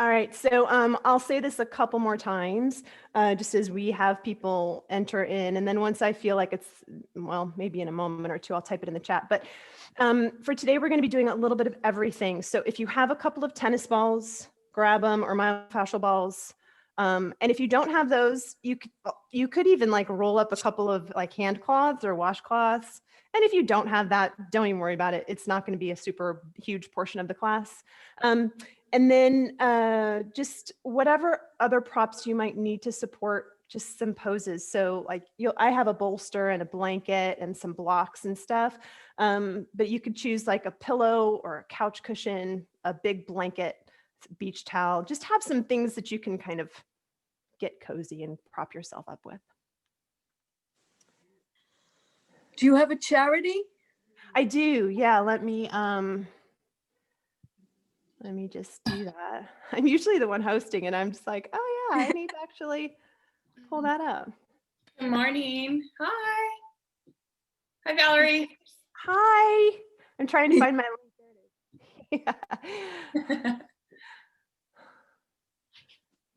All right, so I'll say this a couple more times, just as we have people enter in, and then once I feel like it's, well, maybe in a moment or two, I'll type it in the chat. But for today, we're going to be doing a little bit of everything. So if you have a couple of tennis balls, grab them, or myofascial balls. And if you don't have those, you could even like roll up a couple of like hand cloths or washcloths. And if you don't have that, don't even worry about it. It's not going to be a super huge portion of the class. And then just whatever other props you might need to support just some poses. So like I have a bolster and a blanket and some blocks and stuff, but you could choose like a pillow or a couch cushion, a big blanket, beach towel. Just have some things that you can kind of get cozy and prop yourself up with. Do you have a charity? I do, yeah. Let me just do that. I'm usually the one hosting and I'm just like, oh yeah, I need to actually pull that up. Good morning. Hi. Hi, Valerie. Hi. I'm trying to find my link. Yeah.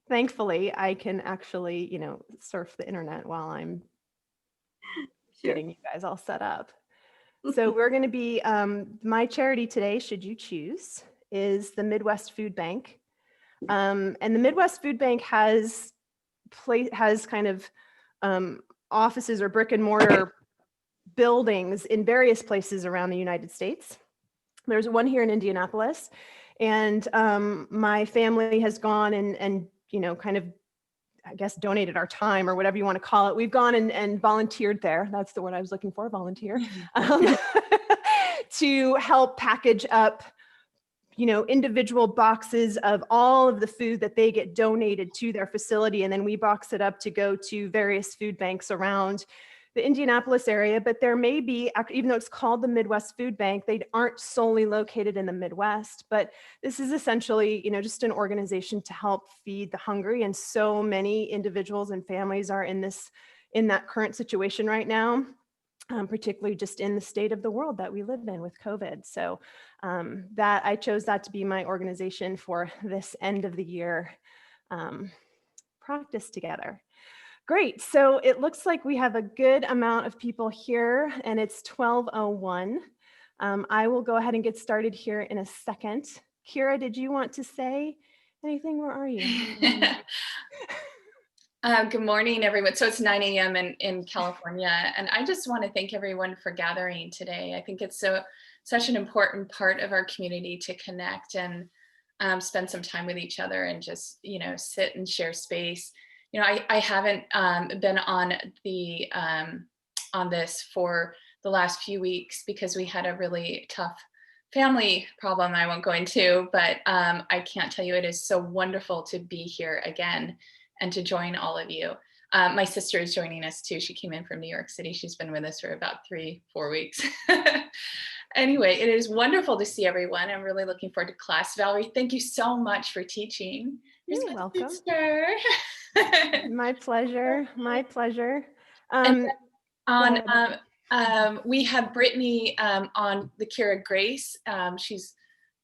Thankfully, I can actually, surf the internet while I'm getting you guys all set up. So we're going to be, my charity today, should you choose, is the Midwest Food Bank. And the Midwest Food Bank has kind of offices or brick and mortar buildings in various places around the United States. There's one here in Indianapolis, and my family has gone and kind of, I guess, donated our time or whatever you want to call it. We've gone and volunteered there. That's the word I was looking for, volunteer, to help package up, individual boxes of all of the food that they get donated to their facility. And then we box it up to go to various food banks around the Indianapolis area. But there may be, even though it's called the Midwest Food Bank, they aren't solely located in the Midwest, but this is essentially, just an organization to help feed the hungry. And so many individuals and families are in that current situation right now. Particularly just in the state of the world that we live in with COVID. So that I chose that to be my organization for this end of the year practice together. Great, so it looks like we have a good amount of people here and it's 12:01. I will go ahead and get started here in a second. Kira, did you want to say anything? Where are you? Good morning, everyone. So it's 9 a.m. in California, and I just want to thank everyone for gathering today. I think it's such an important part of our community to connect and spend some time with each other and just, sit and share space. I haven't been on this for the last few weeks because we had a really tough family problem I won't go into, but I can't tell you, it is so wonderful to be here again and to join all of you. My sister is joining us too. She came in from New York City. She's been with us for about 3-4 weeks. Anyway, it is wonderful to see everyone. I'm really looking forward to class. Valerie, thank you so much for teaching. You're welcome. Sister. My pleasure. My pleasure. We have Brittany on the Kira Grace. She's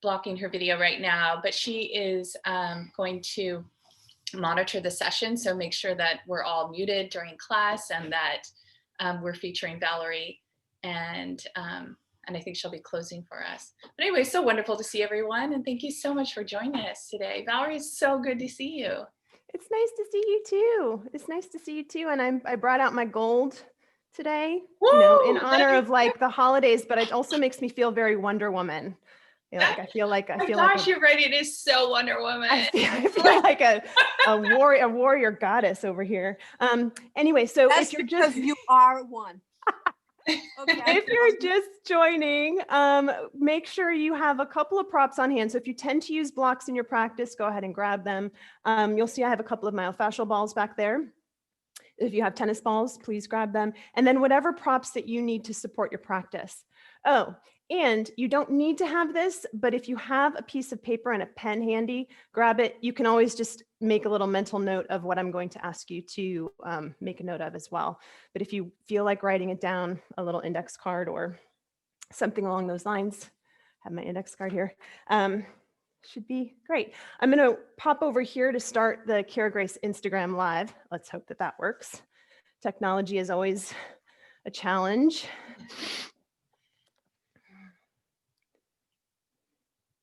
blocking her video right now, but she is going to monitor the session. So make sure that we're all muted during class and that we're featuring Valerie, and I think she'll be closing for us. But anyway, so wonderful to see everyone, and thank you so much for joining us today. Valerie, it's so good to see you. It's nice to see you too. It's nice to see you too. And I brought out my gold today, in honor of like the holidays, but it also makes me feel very Wonder Woman. I feel like you're right. It is so Wonder Woman. I feel like a warrior goddess over here. Anyway, so that's if you're because you are one. Okay. If you're just joining, make sure you have a couple of props on hand. So if you tend to use blocks in your practice, go ahead and grab them. You'll see I have a couple of myofascial balls back there. If you have tennis balls, please grab them. And then whatever props that you need to support your practice. Oh, and you don't need to have this, but if you have a piece of paper and a pen handy, grab it. You can always just make a little mental note of what I'm going to ask you to make a note of as well. But if you feel like writing it down, a little index card or something along those lines, I have my index card here. Should be great. I'm going to pop over here to start the Kara Grace Instagram Live. Let's hope that that works. Technology is always a challenge.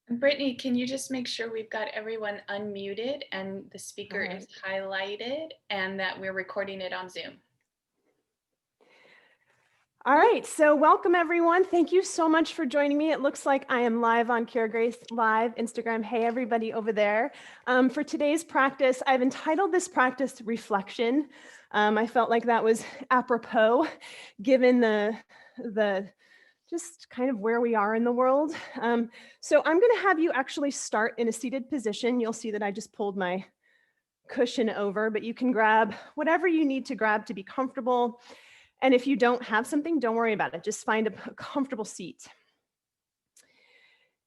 Brittany, can you just make sure we've got everyone unmuted and the speaker All right. is highlighted and that we're recording it on Zoom? All right, so welcome everyone. Thank you so much for joining me. It looks like I am live on Kara Grace Live Instagram. Hey, everybody over there. For today's practice, I've entitled this practice Reflection. I felt like that was apropos given the just kind of where we are in the world. So I'm going to have you actually start in a seated position. You'll see that I just pulled my cushion over, but you can grab whatever you need to grab to be comfortable. And if you don't have something, don't worry about it. Just find a comfortable seat.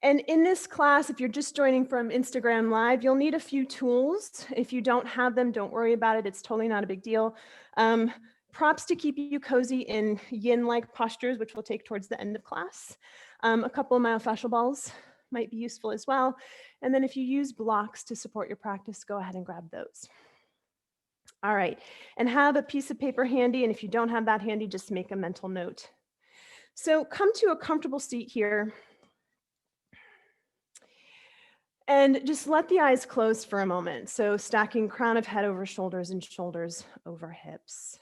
And in this class, if you're just joining from Instagram Live, you'll need a few tools. If you don't have them, don't worry about it. It's totally not a big deal. Props to keep you cozy in yin-like postures, which we'll take towards the end of class. A couple of myofascial balls might be useful as well. And then if you use blocks to support your practice, go ahead and grab those. All right, and have a piece of paper handy, and if you don't have that handy, just make a mental note. So come to a comfortable seat here, and just let the eyes close for a moment. So stacking crown of head over shoulders and shoulders over hips.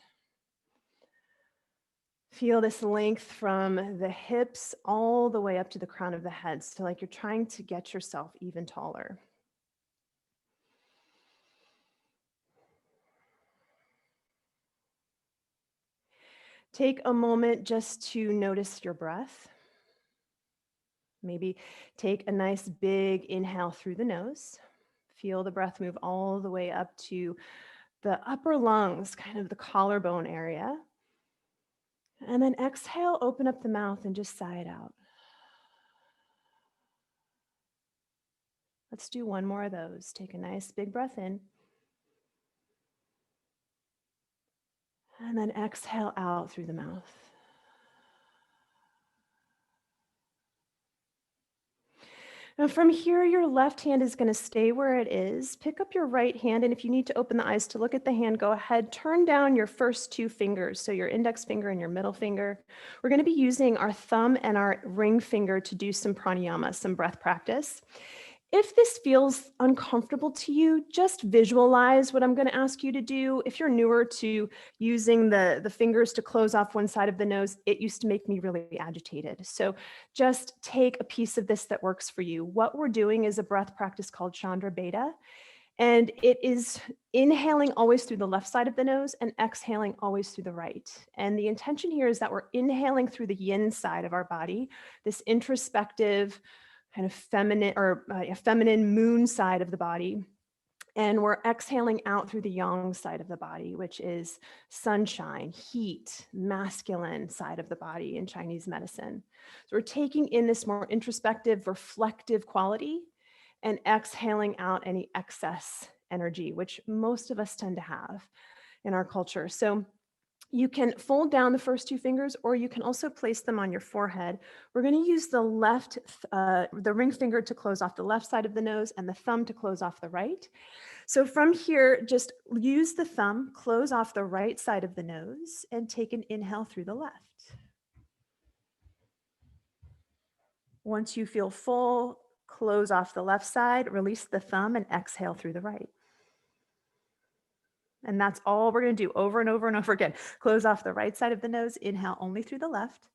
Feel this length from the hips all the way up to the crown of the head, so like you're trying to get yourself even taller. Take a moment just to notice your breath. Maybe take a nice big inhale through the nose. Feel the breath move all the way up to the upper lungs, kind of the collarbone area. And then exhale, open up the mouth and just sigh it out. Let's do one more of those. Take a nice big breath in. And then exhale out through the mouth. Now from here, your left hand is going to stay where it is. Pick up your right hand, and if you need to open the eyes to look at the hand, go ahead. Turn down your first two fingers, so your index finger and your middle finger. We're going to be using our thumb and our ring finger to do some pranayama, some breath practice. If this feels uncomfortable to you, just visualize what I'm going to ask you to do. If you're newer to using the fingers to close off one side of the nose, it used to make me really agitated. So just take a piece of this that works for you. What we're doing is a breath practice called Chandra Beta, and it is inhaling always through the left side of the nose and exhaling always through the right. And the intention here is that we're inhaling through the yin side of our body, this introspective, kind of feminine or feminine moon side of the body. And we're exhaling out through the yang side of the body, which is sunshine, heat, masculine side of the body in Chinese medicine. So we're taking in this more introspective, reflective quality and exhaling out any excess energy, which most of us tend to have in our culture. So you can fold down the first two fingers, or you can also place them on your forehead. We're going to use the ring finger to close off the left side of the nose and the thumb to close off the right. So from here, just use the thumb, close off the right side of the nose, and take an inhale through the left. Once you feel full, close off the left side, release the thumb, and exhale through the right. And that's all we're going to do over and over and over again. Close off the right side of the nose, inhale only through the left.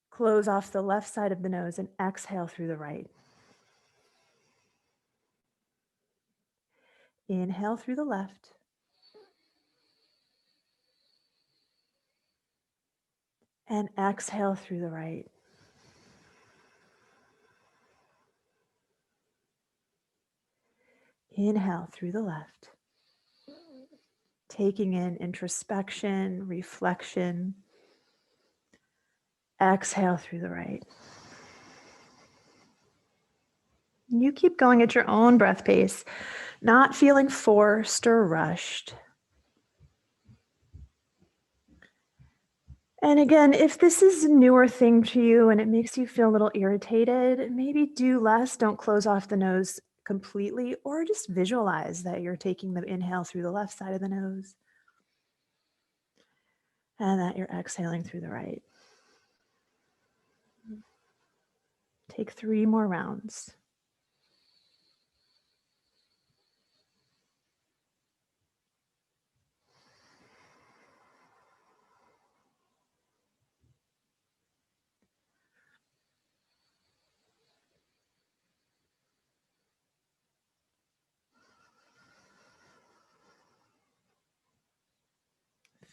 Close off the left side of the nose and exhale through the right. Inhale through the left. And exhale through the right. Inhale through the left. Taking in introspection, reflection. Exhale through the right. You keep going at your own breath pace, not feeling forced or rushed. And again, if this is a newer thing to you and it makes you feel a little irritated, maybe do less. Don't close off the nose completely, or just visualize that you're taking the inhale through the left side of the nose and that you're exhaling through the right. Take 3 more rounds.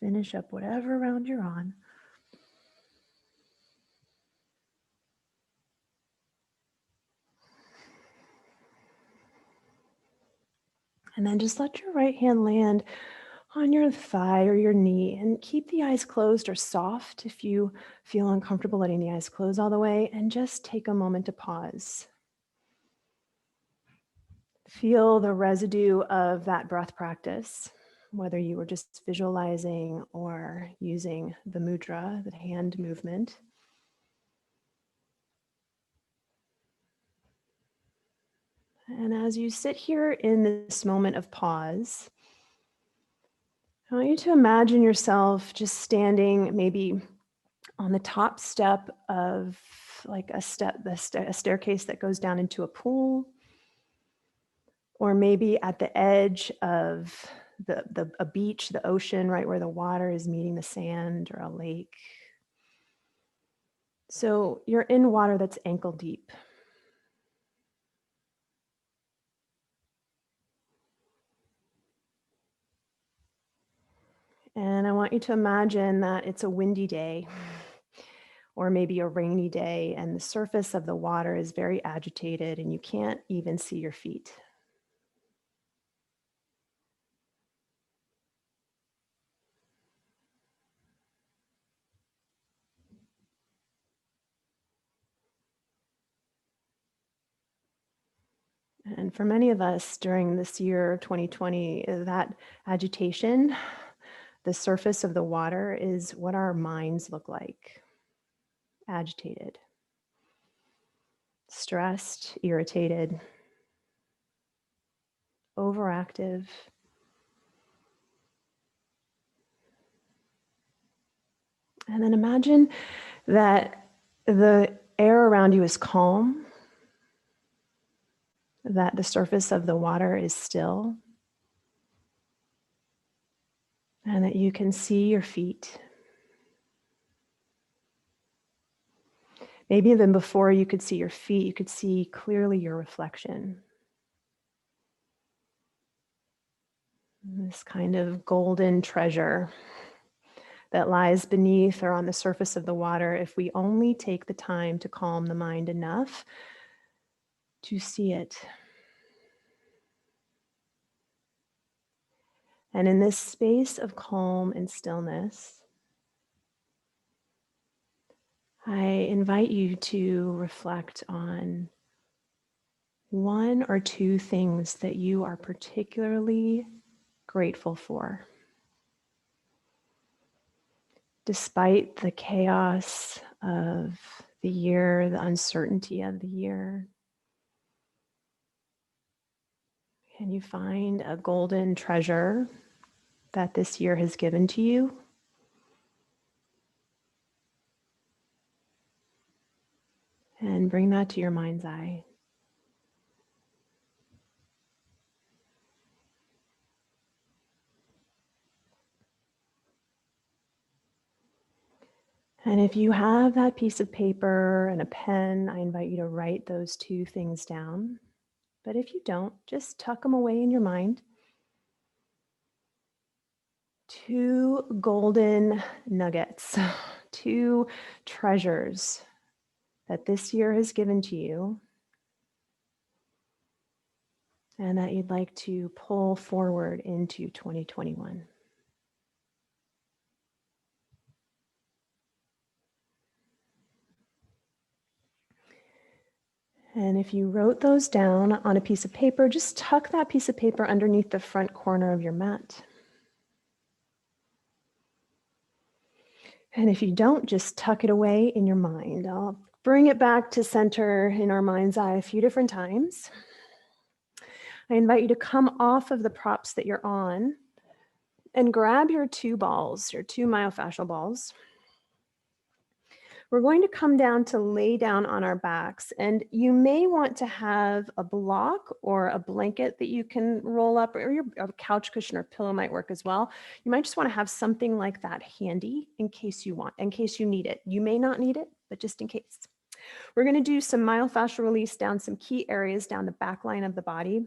Finish up whatever round you're on. And then just let your right hand land on your thigh or your knee and keep the eyes closed or soft if you feel uncomfortable letting the eyes close all the way, and just take a moment to pause. Feel the residue of that breath practice, whether you were just visualizing or using the mudra, the hand movement. And as you sit here in this moment of pause, I want you to imagine yourself just standing maybe on the top step of like a staircase that goes down into a pool, or maybe at the edge of a beach, the ocean, right where the water is meeting the sand, or a lake. So you're in water that's ankle deep. And I want you to imagine that it's a windy day or maybe a rainy day, and the surface of the water is very agitated and you can't even see your feet. And for many of us during this year, 2020, that agitation, the surface of the water, is what our minds look like. Agitated, stressed, irritated, overactive. And then imagine that the air around you is calm, that the surface of the water is still, and that you can see your feet. Maybe even before you could see your feet, you could see clearly your reflection. This kind of golden treasure that lies beneath or on the surface of the water, if we only take the time to calm the mind enough to see it. And in this space of calm and stillness, I invite you to reflect on 1 or 2 things that you are particularly grateful for. Despite the chaos of the year, the uncertainty of the year, can you find a golden treasure that this year has given to you? And bring that to your mind's eye. And if you have that piece of paper and a pen, I invite you to write those 2 things down. But if you don't, just tuck them away in your mind. 2 golden nuggets, 2 treasures that this year has given to you and that you'd like to pull forward into 2021. And if you wrote those down on a piece of paper, just tuck that piece of paper underneath the front corner of your mat. And if you don't, just tuck it away in your mind. I'll bring it back to center in our mind's eye a few different times. I invite you to come off of the props that you're on and grab your two balls, your two myofascial balls. We're going to come down to lay down on our backs, and you may want to have a block or a blanket that you can roll up, or a couch cushion or pillow might work as well. You might just want to have something like that handy in case you need it. You may not need it, but just in case. We're going to do some myofascial release down some key areas down the back line of the body.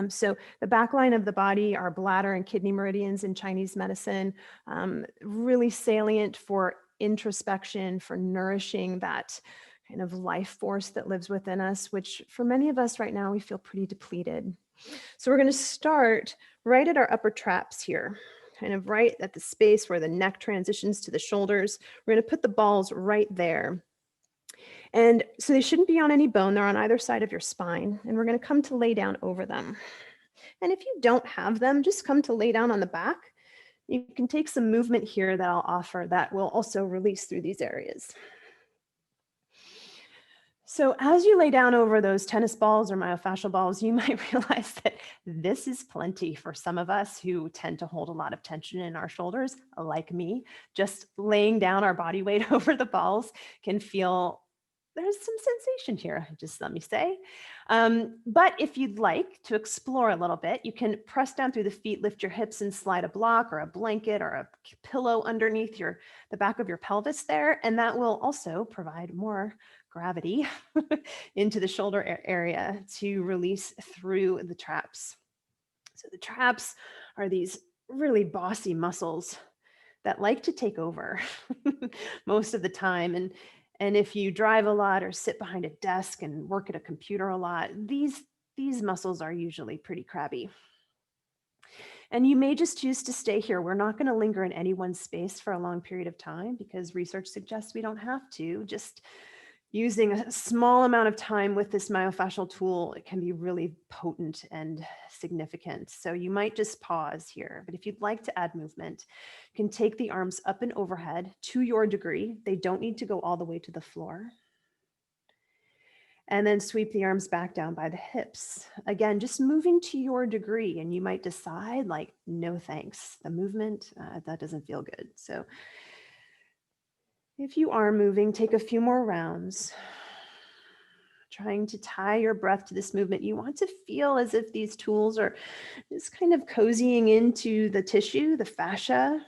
So the back line of the body are bladder and kidney meridians in Chinese medicine, really salient for introspection, for nourishing that kind of life force that lives within us, which for many of us right now, we feel pretty depleted. So we're going to start right at our upper traps here, kind of right at the space where the neck transitions to the shoulders. We're going to put the balls right there. And so they shouldn't be on any bone. They're on either side of your spine. And we're going to come to lay down over them. And if you don't have them, just come to lay down on the back. You can take some movement here that I'll offer that will also release through these areas. So as you lay down over those tennis balls or myofascial balls, you might realize that this is plenty for some of us who tend to hold a lot of tension in our shoulders, like me. Just laying down our body weight over the balls can feel there's some sensation here, just let me say. But if you'd like to explore a little bit, you can press down through the feet, lift your hips and slide a block or a blanket or a pillow underneath the back of your pelvis there. And that will also provide more gravity into the shoulder area to release through the traps. So the traps are these really bossy muscles that like to take over most of the time. And if you drive a lot or sit behind a desk and work at a computer a lot, these muscles are usually pretty crabby. And you may just choose to stay here. We're not going to linger in any one space for a long period of time because research suggests we don't have to. Just using a small amount of time with this myofascial tool, it can be really potent and significant. So you might just pause here, but if you'd like to add movement, you can take the arms up and overhead to your degree. They don't need to go all the way to the floor. And then sweep the arms back down by the hips. Again, just moving to your degree, and you might decide like, no thanks, the movement, that doesn't feel good. So if you are moving, take a few more rounds, trying to tie your breath to this movement. You want to feel as if these tools are just kind of cozying into the tissue, the fascia.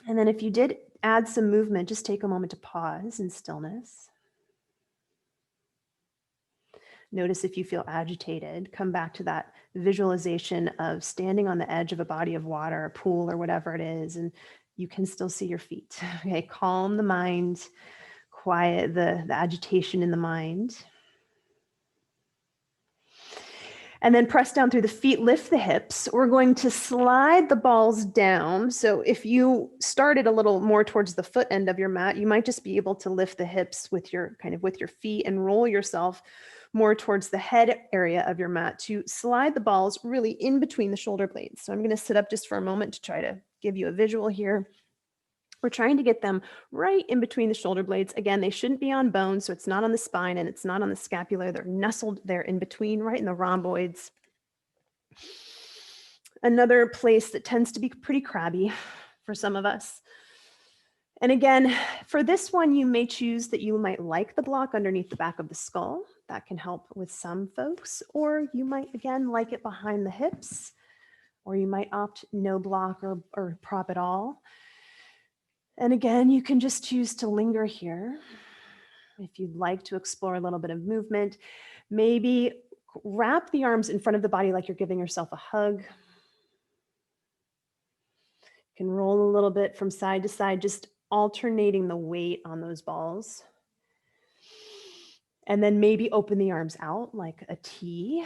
And then if you did add some movement, just take a moment to pause in stillness. Notice if you feel agitated, come back to that visualization of standing on the edge of a body of water, a pool, or whatever it is, and you can still see your feet. Okay, calm the mind, quiet the agitation in the mind. And then press down through the feet, lift the hips. We're going to slide the balls down. So if you started a little more towards the foot end of your mat, you might just be able to lift the hips with your feet and roll yourself more towards the head area of your mat to slide the balls really in between the shoulder blades. So I'm going to sit up just for a moment to try to give you a visual here. We're trying to get them right in between the shoulder blades. Again, they shouldn't be on bone, so it's not on the spine and it's not on the scapula. They're nestled there in between, right in the rhomboids. Another place that tends to be pretty crabby for some of us. And again, for this one, you may choose that you might like the block underneath the back of the skull. That can help with some folks. Or you might, again, like it behind the hips. Or you might opt no block or prop at all. And again, you can just choose to linger here. If you'd like to explore a little bit of movement, maybe wrap the arms in front of the body like you're giving yourself a hug. You can roll a little bit from side to side, just alternating the weight on those balls. And then maybe open the arms out like a T.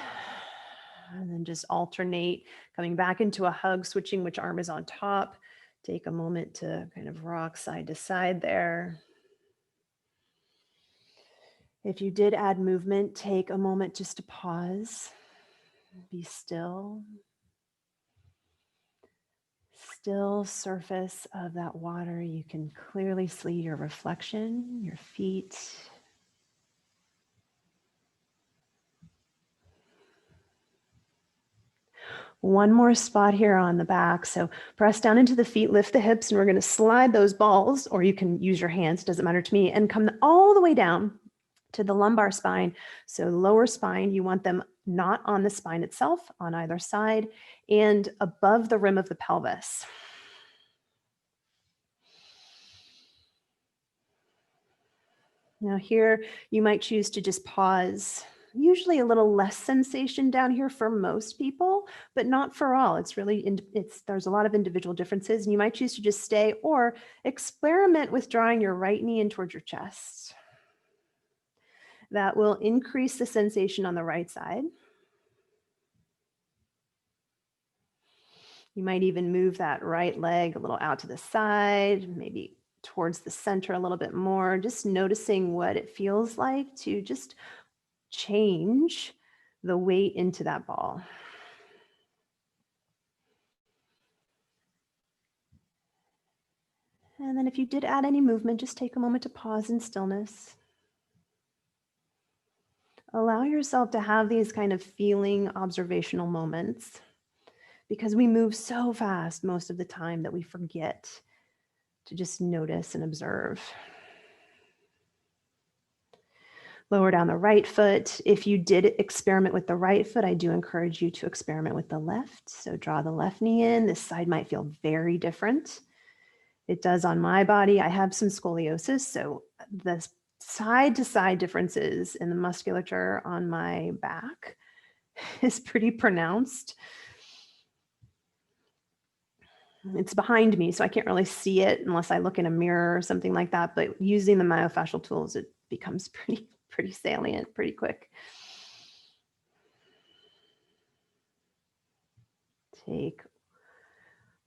And then just alternate, coming back into a hug, switching which arm is on top. Take a moment to kind of rock side to side there. If you did add movement, take a moment just to pause, be still. still surface of that water, you can clearly see your reflection, your feet. One more spot here on the back. So press down into the feet, lift the hips, and we're going to slide those balls, or you can use your hands, doesn't matter to me, and come all the way down to the lumbar spine. So lower spine, you want them not on the spine itself, on either side, and above the rim of the pelvis. Now here, you might choose to just pause. Usually a little less sensation down here for most people, but not for all. It's really, there's a lot of individual differences, and you might choose to just stay or experiment with drawing your right knee in towards your chest. That will increase the sensation on the right side. You might even move that right leg a little out to the side, maybe towards the center a little bit more, just noticing what it feels like to just change the weight into that ball. And then if you did add any movement, just take a moment to pause in stillness. Allow yourself to have these kind of feeling observational moments, because we move so fast most of the time that we forget to just notice and observe. Lower down the right foot. If you did experiment with the right foot, I do encourage you to experiment with the left. So draw the left knee in. This side might feel very different. It does on my body. I have some scoliosis, so the side to side differences in the musculature on my back is pretty pronounced. It's behind me, so I can't really see it unless I look in a mirror or something like that. But using the myofascial tools, it becomes pretty salient, pretty quick. Take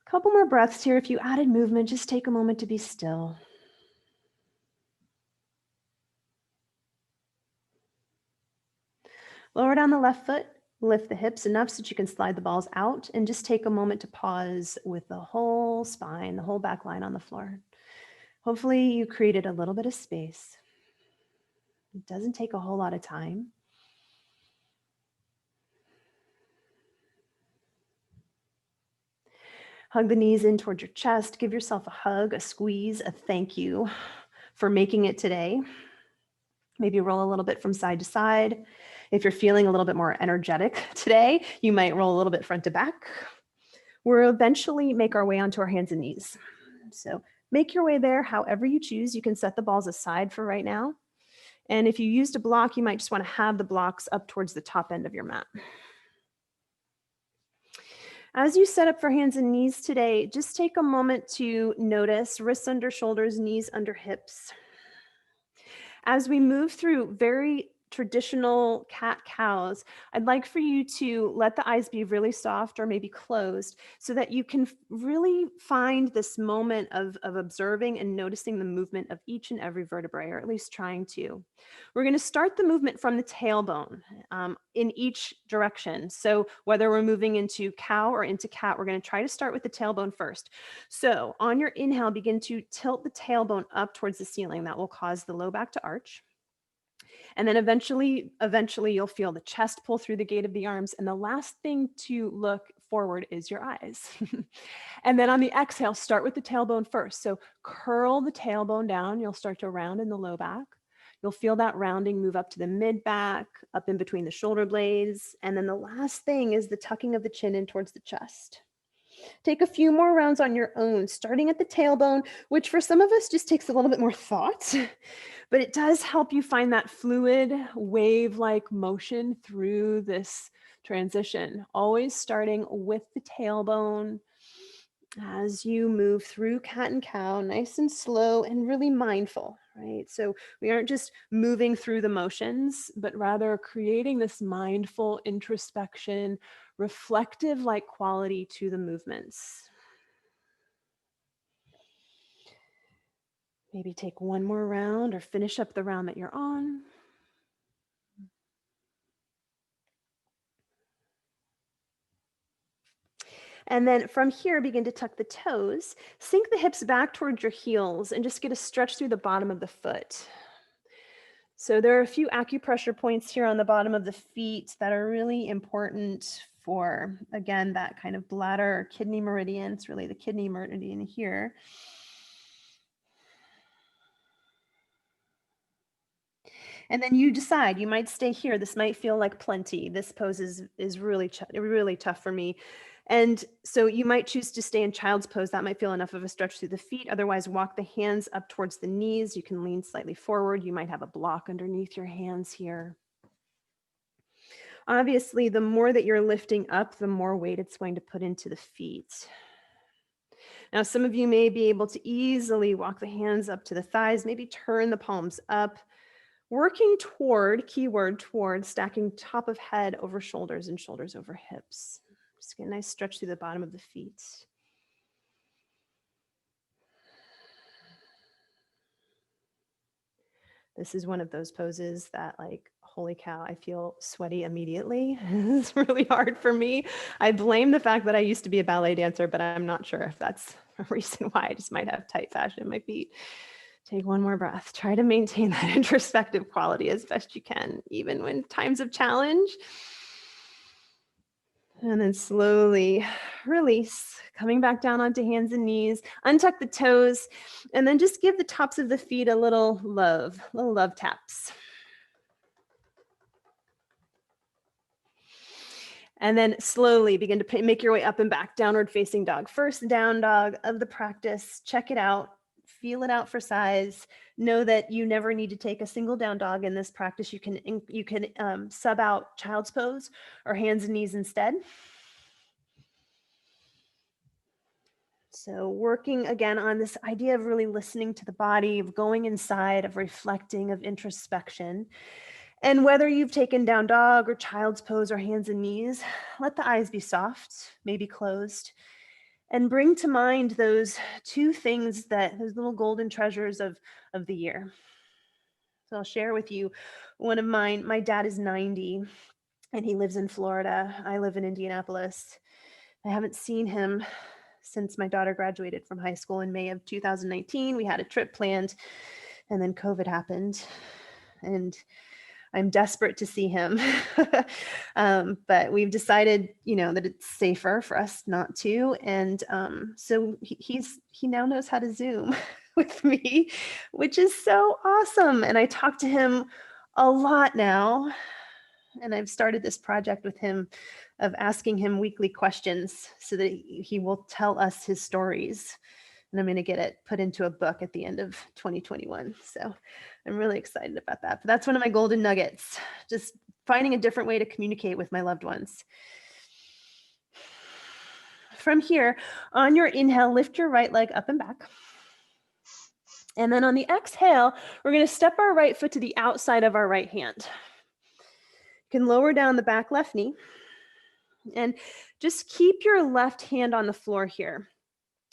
a couple more breaths here. If you added movement, just take a moment to be still. Lower down the left foot. Lift the hips enough so that you can slide the balls out, and just take a moment to pause with the whole spine, the whole back line on the floor. Hopefully you created a little bit of space. It doesn't take a whole lot of time. Hug the knees in towards your chest. Give yourself a hug, a squeeze, a thank you for making it today. Maybe roll a little bit from side to side. If you're feeling a little bit more energetic today, you might roll a little bit front to back. We'll eventually make our way onto our hands and knees. So make your way there however you choose. You can set the balls aside for right now. And if you used a block, you might just want to have the blocks up towards the top end of your mat. As you set up for hands and knees today, just take a moment to notice wrists under shoulders, knees under hips. As we move through very traditional cat-cows, I'd like for you to let the eyes be really soft or maybe closed so that you can really find this moment of observing and noticing the movement of each and every vertebrae, or at least trying to. We're going to start the movement from the tailbone in each direction. So whether we're moving into cow or into cat, we're going to try to start with the tailbone first. So on your inhale, begin to tilt the tailbone up towards the ceiling. That will cause the low back to arch. And then eventually you'll feel the chest pull through the gate of the arms. And the last thing to look forward is your eyes. And then on the exhale, start with the tailbone first. So curl the tailbone down. You'll start to round in the low back. You'll feel that rounding move up to the mid back, up in between the shoulder blades. And then the last thing is the tucking of the chin in towards the chest. Take a few more rounds on your own, starting at the tailbone, which for some of us just takes a little bit more thought, but it does help you find that fluid wave-like motion through this transition, always starting with the tailbone as you move through cat and cow, nice and slow and really mindful, right? So we aren't just moving through the motions, but rather creating this mindful introspection, reflective like quality to the movements. Maybe take one more round or finish up the round that you're on. And then from here, begin to tuck the toes, sink the hips back towards your heels, and just get a stretch through the bottom of the foot. So there are a few acupressure points here on the bottom of the feet that are really important for, again, that kind of bladder or kidney meridian. It's really the kidney meridian here. And then you decide, you might stay here. This might feel like plenty. This pose is really, really tough for me. And so you might choose to stay in child's pose. That might feel enough of a stretch through the feet. Otherwise, walk the hands up towards the knees. You can lean slightly forward. You might have a block underneath your hands here. Obviously, the more that you're lifting up, the more weight it's going to put into the feet. Now, some of you may be able to easily walk the hands up to the thighs, maybe turn the palms up, working toward, keyword toward, stacking top of head over shoulders and shoulders over hips. Just get a nice stretch through the bottom of the feet. This is one of those poses that, like, holy cow, I feel sweaty immediately. It's really hard for me. I blame the fact that I used to be a ballet dancer, but I'm not sure if that's a reason why. I just might have tight fascia in my feet. Take one more breath. Try to maintain that introspective quality as best you can, even when times of challenge. And then slowly release, coming back down onto hands and knees, untuck the toes, and then just give the tops of the feet a little love taps. And then slowly begin to make your way up and back, downward facing dog. First down dog of the practice. Check it out. Feel it out for size. Know that you never need to take a single down dog in this practice. You can sub out child's pose or hands and knees instead. So working again on this idea of really listening to the body, of going inside, of reflecting, of introspection. And whether you've taken down dog or child's pose or hands and knees, let the eyes be soft, maybe closed, and bring to mind those two things, those little golden treasures of the year. So I'll share with you one of mine. My dad is 90 and he lives in Florida. I live in Indianapolis. I haven't seen him since my daughter graduated from high school in May of 2019. We had a trip planned and then COVID happened. And I'm desperate to see him. But we've decided, that it's safer for us not to. And so he now knows how to Zoom with me, which is so awesome. And I talk to him a lot now. And I've started this project with him of asking him weekly questions so that he will tell us his stories. And I'm going to get it put into a book at the end of 2021. So I'm really excited about that. But that's one of my golden nuggets, just finding a different way to communicate with my loved ones. From here, on your inhale, lift your right leg up and back. And then on the exhale, we're going to step our right foot to the outside of our right hand. You can lower down the back left knee and just keep your left hand on the floor here.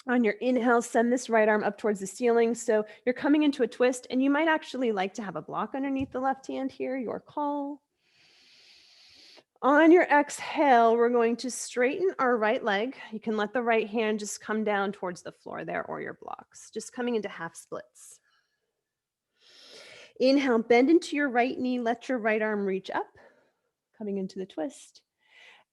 On your inhale, send this right arm up towards the ceiling. So you're coming into a twist, and you might actually like to have a block underneath the left hand here, your call. On your exhale, we're going to straighten our right leg. You can let the right hand just come down towards the floor there or your blocks, just coming into half splits. Inhale, bend into your right knee, let your right arm reach up, coming into the twist.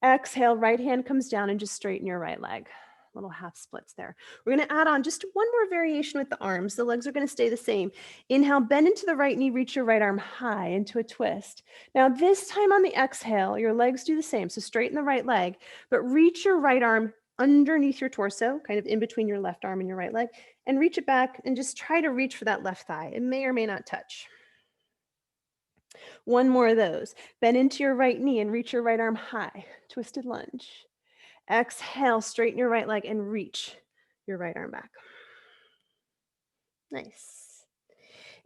Exhale, right hand comes down and just straighten your right leg. Little half splits there. We're going to add on just one more variation with the arms. The legs are going to stay the same. Inhale, bend into the right knee, reach your right arm high into a twist. Now this time on the exhale, your legs do the same. So straighten the right leg, but reach your right arm underneath your torso, kind of in between your left arm and your right leg, and reach it back and just try to reach for that left thigh. It may or may not touch. One more of those. Bend into your right knee and reach your right arm high, twisted lunge. Exhale, straighten your right leg and reach your right arm back. Nice.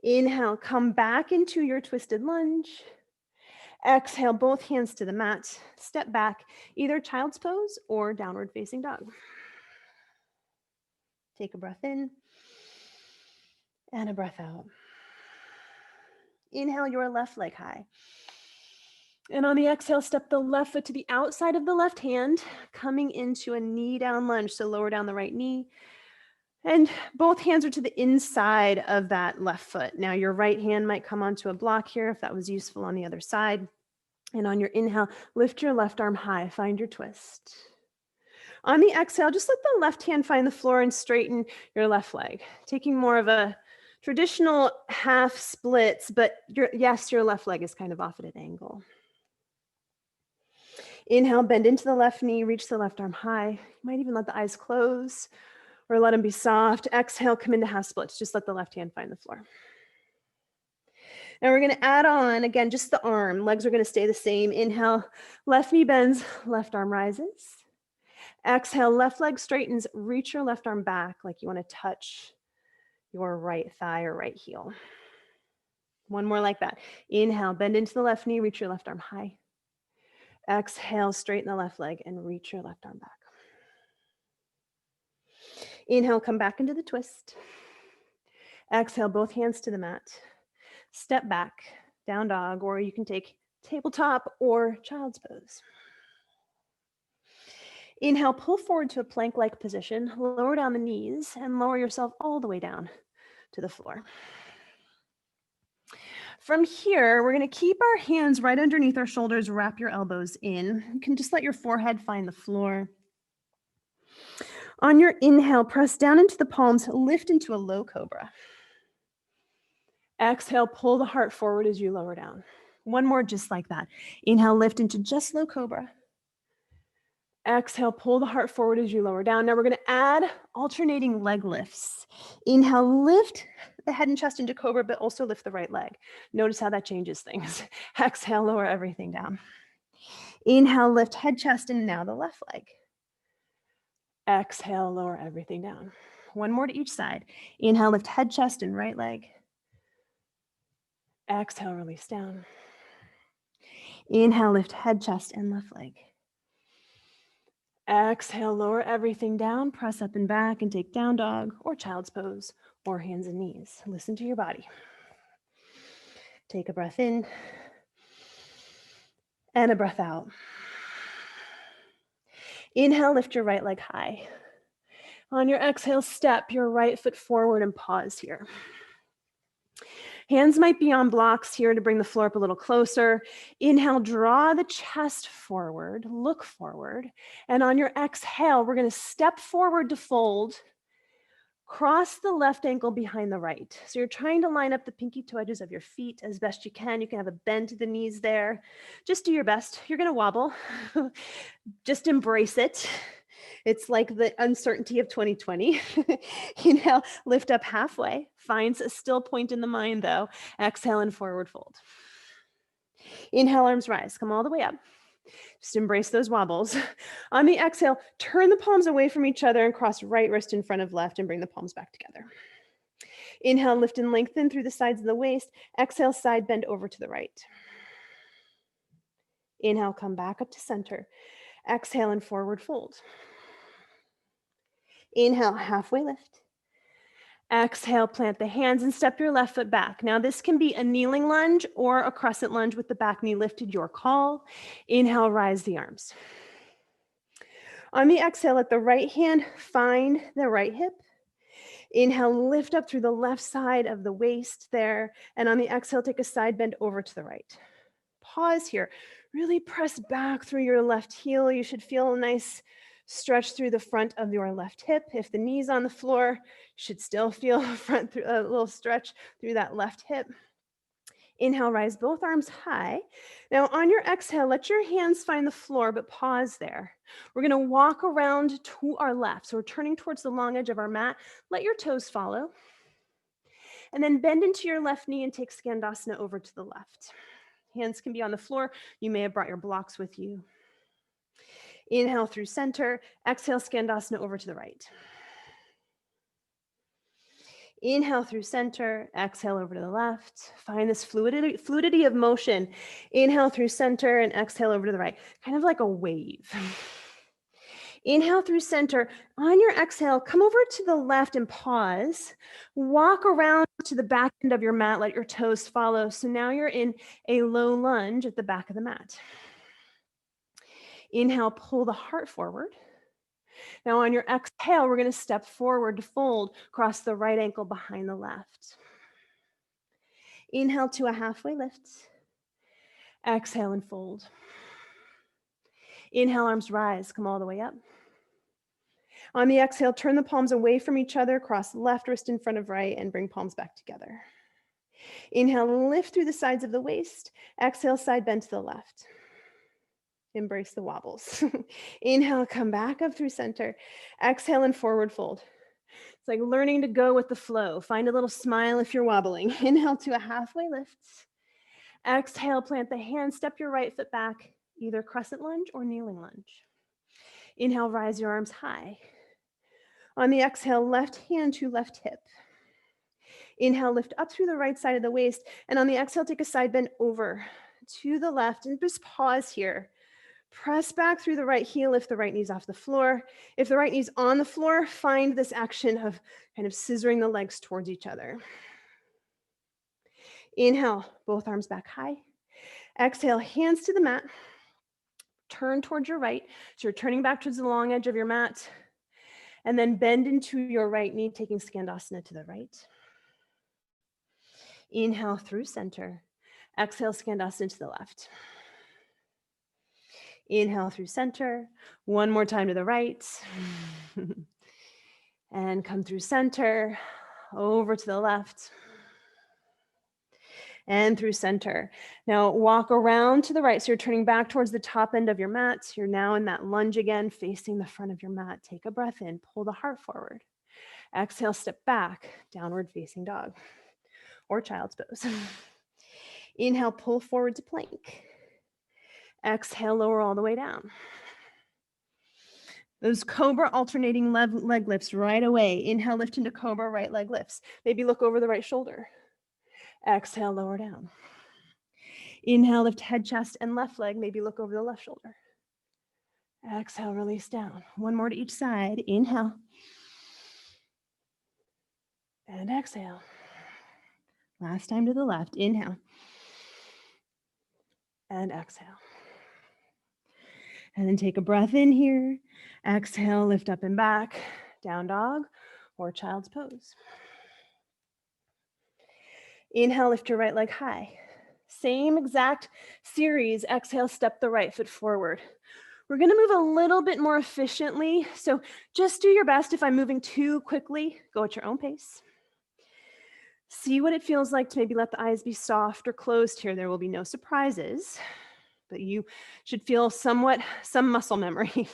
Inhale, come back into your twisted lunge. Exhale, both hands to the mat. Step back, either child's pose or downward facing dog. Take a breath in and a breath out. Inhale your left leg high. And on the exhale, step the left foot to the outside of the left hand, coming into a knee down lunge. So lower down the right knee. And both hands are to the inside of that left foot. Now your right hand might come onto a block here if that was useful on the other side. And on your inhale, lift your left arm high, find your twist. On the exhale, just let the left hand find the floor and straighten your left leg, taking more of a traditional half splits, but your left leg is kind of off at an angle. Inhale, bend into the left knee, reach the left arm high. You might even let the eyes close or let them be soft. Exhale, come into half splits. Just let the left hand find the floor. And we're going to add on, again, just the arm. Legs are going to stay the same. Inhale, left knee bends, left arm rises. Exhale, left leg straightens. Reach your left arm back like you want to touch your right thigh or right heel. One more like that. Inhale, bend into the left knee, reach your left arm high. Exhale, straighten the left leg and reach your left arm back. Inhale, come back into the twist. Exhale, both hands to the mat. Step back, down dog, or you can take tabletop or child's pose. Inhale, pull forward to a plank-like position, lower down the knees and lower yourself all the way down to the floor. From here, we're going to keep our hands right underneath our shoulders, wrap your elbows in. You can just let your forehead find the floor. On your inhale, press down into the palms, lift into a low cobra. Exhale, pull the heart forward as you lower down. One more just like that. Inhale, lift into just low cobra. Exhale, pull the heart forward as you lower down. Now we're going to add alternating leg lifts. Inhale, lift the head and chest into cobra, but also lift the right leg. Notice how that changes things. Exhale, lower everything down. Inhale, lift head, chest, and now the left leg. Exhale, lower everything down. One more to each side. Inhale, lift head, chest, and right leg. Exhale, release down. Inhale, lift head, chest, and left leg. Exhale, lower everything down, press up and back and take down dog or child's pose or hands and knees. Listen to your body. Take a breath in and a breath out. Inhale, lift your right leg high. On your exhale, step your right foot forward and pause here. Hands might be on blocks here to bring the floor up a little closer. Inhale, draw the chest forward, look forward. And on your exhale, we're going to step forward to fold, cross the left ankle behind the right. So you're trying to line up the pinky toe edges of your feet as best you can. You can have a bend to the knees there. Just do your best. You're going to wobble. Just embrace it. It's like the uncertainty of 2020. Inhale, lift up halfway. Finds a still point in the mind though. Exhale and forward fold. Inhale, arms rise. Come all the way up. Just embrace those wobbles. On the exhale, turn the palms away from each other and cross right wrist in front of left and bring the palms back together. Inhale, lift and lengthen through the sides of the waist. Exhale, side bend over to the right. Inhale, come back up to center. Exhale and forward fold. Inhale, halfway lift. Exhale, plant the hands and step your left foot back. Now this can be a kneeling lunge or a crescent lunge with the back knee lifted, your call. Inhale, rise the arms. On the exhale, let the right hand find the right hip. Inhale, lift up through the left side of the waist there. And on the exhale, take a side bend over to the right. Pause here. Really press back through your left heel. You should feel a nice stretch through the front of your left hip. If the knee's on the floor, you should still feel a little stretch through that left hip. Inhale, rise both arms high. Now on your exhale, let your hands find the floor, but pause there. We're going to walk around to our left. So we're turning towards the long edge of our mat. Let your toes follow. And then bend into your left knee and take Skandasana over to the left. Hands can be on the floor. You may have brought your blocks with you. Inhale through center. Exhale, Skandasana over to the right. Inhale through center. Exhale over to the left. Find this fluidity of motion. Inhale through center and exhale over to the right. Kind of like a wave. Inhale through center. On your exhale, come over to the left and pause. Walk around to the back end of your mat, let your toes follow. So now you're in a low lunge at the back of the mat. Inhale, pull the heart forward. Now on your exhale, we're going to step forward to fold, cross the right ankle behind the left. Inhale to a halfway lift. Exhale and fold. Inhale, arms rise, come all the way up. On the exhale, turn the palms away from each other, cross left wrist in front of right, and bring palms back together. Inhale, lift through the sides of the waist. Exhale, side bend to the left. Embrace the wobbles. Inhale, come back up through center. Exhale and forward fold. It's like learning to go with the flow. Find a little smile if you're wobbling. Inhale to a halfway lift. Exhale, plant the hand, step your right foot back, either crescent lunge or kneeling lunge. Inhale, rise your arms high. On the exhale, left hand to left hip. Inhale, lift up through the right side of the waist. And on the exhale, take a side bend over to the left and just pause here. Press back through the right heel if the right knee's off the floor. If the right knee's on the floor, find this action of kind of scissoring the legs towards each other. Inhale, both arms back high. Exhale, hands to the mat. Turn towards your right. So you're turning back towards the long edge of your mat. And then bend into your right knee, taking Skandasana to the right. Inhale through center. Exhale, Skandasana to the left. Inhale through center. One more time to the right. And come through center, over to the left. And through center. Now walk around to the right. So you're turning back towards the top end of your mat. You're now in that lunge again, facing the front of your mat. Take a breath in, pull the heart forward. Exhale, step back, downward facing dog or child's pose. Inhale, pull forward to plank. Exhale, lower all the way down. Those cobra alternating leg lifts right away. Inhale, lift into cobra, right leg lifts. Maybe look over the right shoulder. Exhale, lower down. Inhale, lift head, chest, and left leg. Maybe look over the left shoulder. Exhale, release down. One more to each side. Inhale. And exhale. Last time to the left. Inhale. And exhale. And then take a breath in here. Exhale, lift up and back. Down dog or child's pose. Inhale, lift your right leg high. Same exact series. Exhale, step the right foot forward. We're going to move a little bit more efficiently. So just do your best. If I'm moving too quickly, go at your own pace. See what it feels like to maybe let the eyes be soft or closed here. There will be no surprises, but you should feel some muscle memory.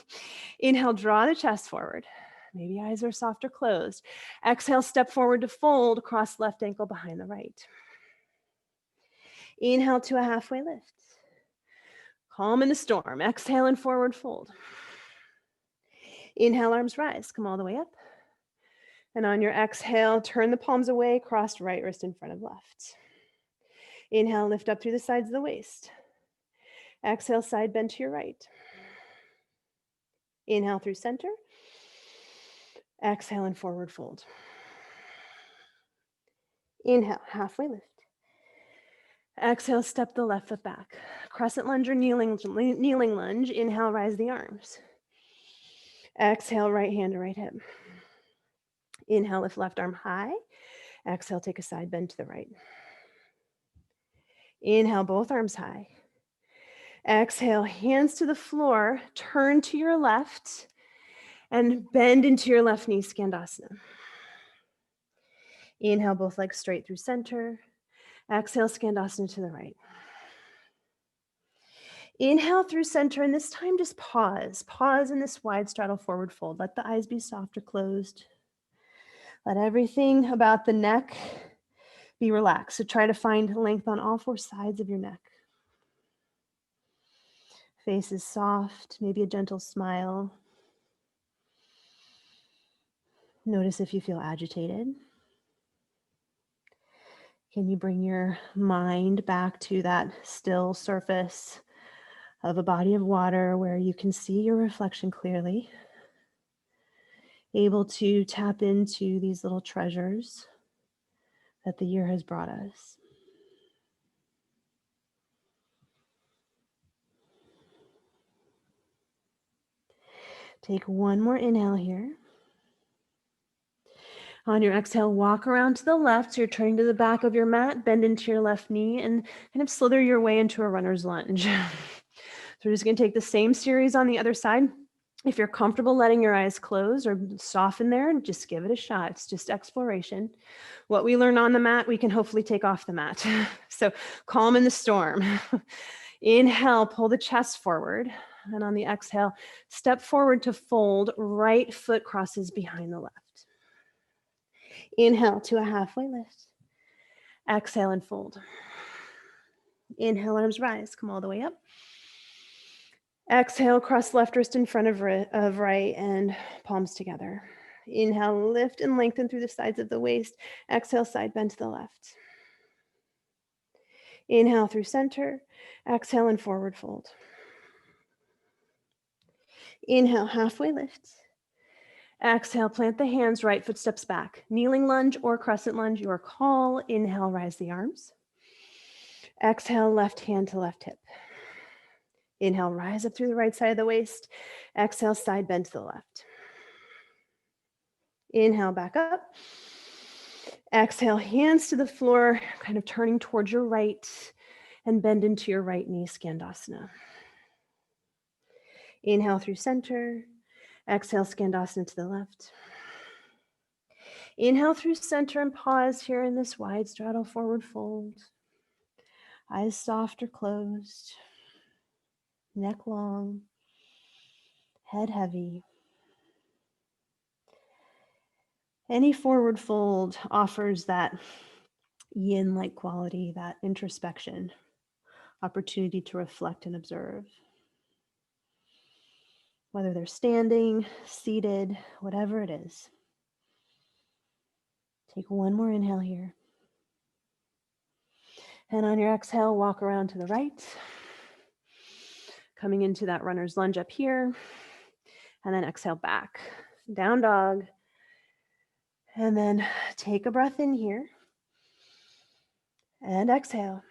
Inhale, draw the chest forward. Maybe eyes are soft or closed. Exhale, step forward to fold, cross left ankle behind the right. Inhale to a halfway lift. Calm in the storm. Exhale and forward fold. Inhale, arms rise. Come all the way up. And on your exhale, turn the palms away, cross right wrist in front of left. Inhale, lift up through the sides of the waist. Exhale, side bend to your right. Inhale through center. Exhale and forward fold. Inhale, halfway lift. Exhale, step the left foot back. Crescent lunge or kneeling lunge. Inhale, rise the arms. Exhale, right hand to right hip. Inhale, lift left arm high. Exhale, take a side bend to the right. Inhale, both arms high. Exhale, hands to the floor. Turn to your left and bend into your left knee, Skandasana. Inhale, both legs straight through center. Exhale, Skandasana to the right. Inhale through center, and this time just pause. Pause in this wide straddle forward fold. Let the eyes be soft or closed. Let everything about the neck be relaxed. So try to find length on all four sides of your neck. Face is soft, maybe a gentle smile. Notice if you feel agitated. Can you bring your mind back to that still surface of a body of water where you can see your reflection clearly? Able to tap into these little treasures that the year has brought us. Take one more inhale here. On your exhale, walk around to the left. So you're turning to the back of your mat, bend into your left knee and kind of slither your way into a runner's lunge. So we're just going to take the same series on the other side. If you're comfortable letting your eyes close or soften there, just give it a shot. It's just exploration. What we learn on the mat, we can hopefully take off the mat. So calm in the storm. Inhale, pull the chest forward. And on the exhale, step forward to fold. Right foot crosses behind the left. Inhale to a halfway lift. Exhale and fold. Inhale, arms rise. Come all the way up. Exhale, cross left wrist in front of right and palms together. Inhale, lift and lengthen through the sides of the waist. Exhale, side bend to the left. Inhale through center. Exhale and forward fold. Inhale, halfway lift. Exhale, plant the hands, right foot steps back. Kneeling lunge or crescent lunge, your call. Inhale, rise the arms. Exhale, left hand to left hip. Inhale, rise up through the right side of the waist. Exhale, side bend to the left. Inhale, back up. Exhale, hands to the floor, kind of turning towards your right and bend into your right knee, Skandasana. Inhale through center. Exhale, Skandasana to the left. Inhale through center and pause here in this wide straddle forward fold. Eyes soft or closed. Neck long. Head heavy. Any forward fold offers that yin-like quality, that introspection, opportunity to reflect and observe. Whether they're standing, seated, whatever it is. Take one more inhale here. And on your exhale, walk around to the right. Coming into that runner's lunge up here. And then exhale back. Down dog. And then take a breath in here. And exhale.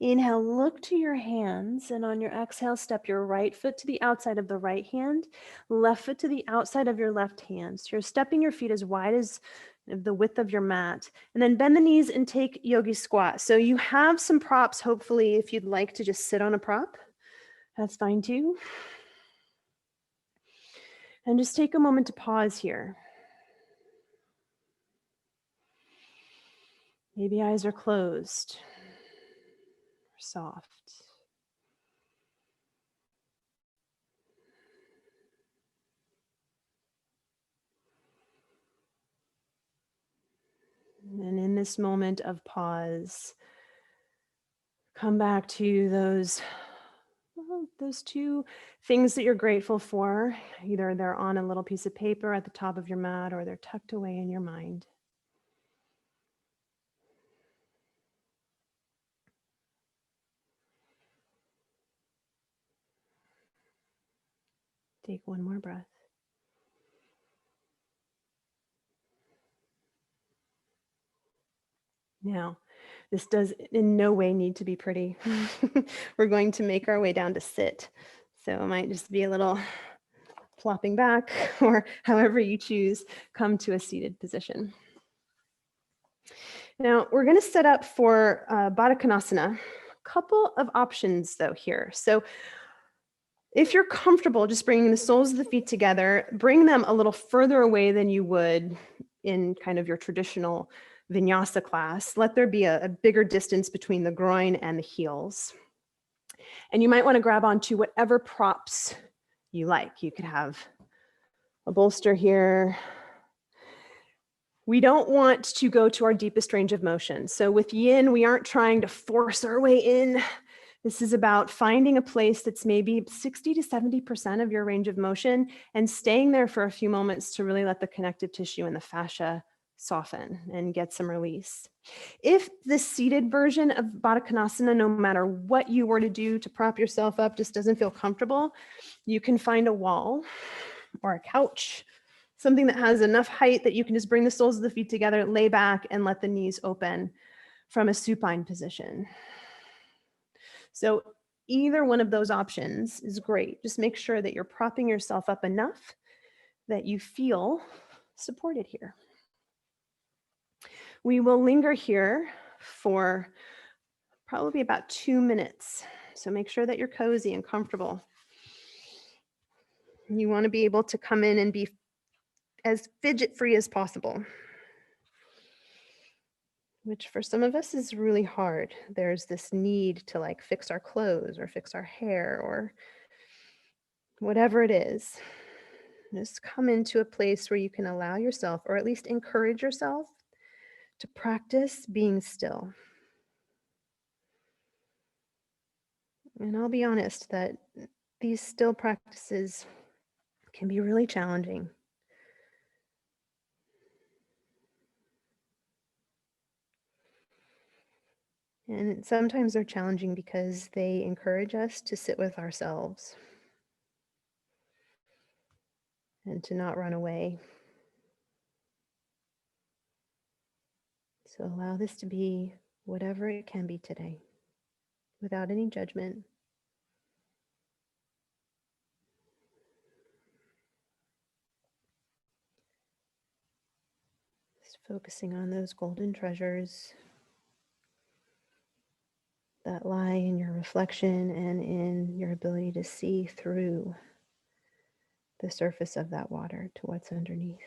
Inhale, look to your hands, and on your exhale, step your right foot to the outside of the right hand, left foot to the outside of your left hand. So you're stepping your feet as wide as the width of your mat, and then bend the knees and take yogi squat. So you have some props, hopefully, if you'd like to just sit on a prop, that's fine too. And just take a moment to pause here. Maybe eyes are closed. Soft. And in this moment of pause, come back to those two things that you're grateful for. Either they're on a little piece of paper at the top of your mat or they're tucked away in your mind. Take one more breath. Now, this does in no way need to be pretty. We're going to make our way down to sit. So it might just be a little flopping back or however you choose, come to a seated position. Now, we're going to set up for Baddha Konasana. A couple of options though here. So if you're comfortable just bringing the soles of the feet together, bring them a little further away than you would in kind of your traditional vinyasa class. Let there be a bigger distance between the groin and the heels. And you might want to grab onto whatever props you like. You could have a bolster here. We don't want to go to our deepest range of motion. So with yin, we aren't trying to force our way in. This is about finding a place that's maybe 60 to 70% of your range of motion and staying there for a few moments to really let the connective tissue and the fascia soften and get some release. If the seated version of Baddha Konasana, no matter what you were to do to prop yourself up, just doesn't feel comfortable, you can find a wall or a couch, something that has enough height that you can just bring the soles of the feet together, lay back, and let the knees open from a supine position. So either one of those options is great. Just make sure that you're propping yourself up enough that you feel supported here. We will linger here for probably about 2 minutes. So make sure that you're cozy and comfortable. You want to be able to come in and be as fidget-free as possible, which for some of us is really hard. There's this need to like fix our clothes or fix our hair or whatever it is. Just come into a place where you can allow yourself, or at least encourage yourself, to practice being still. And I'll be honest that these still practices can be really challenging. And sometimes they're challenging because they encourage us to sit with ourselves and to not run away. So allow this to be whatever it can be today, without any judgment. Just focusing on those golden treasures that lie in your reflection and in your ability to see through the surface of that water to what's underneath.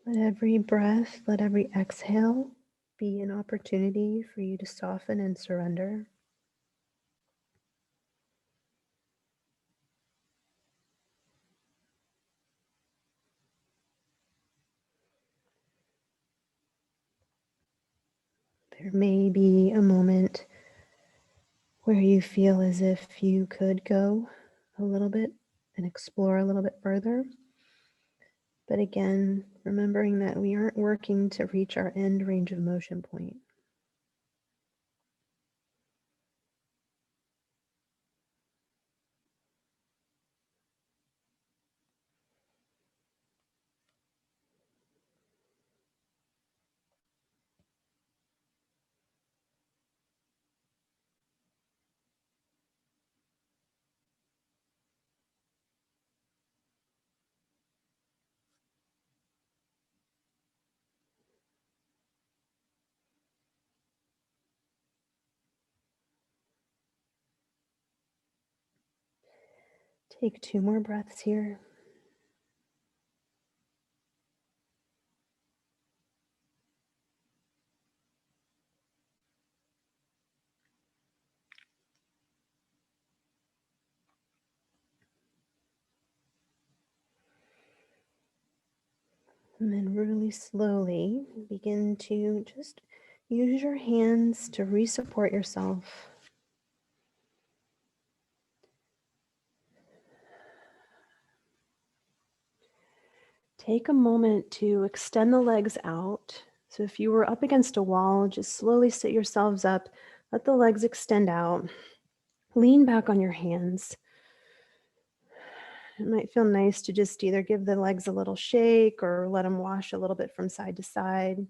Let every breath, let every exhale be an opportunity for you to soften and surrender. There may be a moment where you feel as if you could go a little bit and explore a little bit further. But again, remembering that we aren't working to reach our end range of motion point. Take 2 more breaths here. And then really slowly begin to just use your hands to re-support yourself. Take a moment to extend the legs out. So if you were up against a wall, just slowly sit yourselves up. Let the legs extend out. Lean back on your hands. It might feel nice to just either give the legs a little shake or let them wash a little bit from side to side.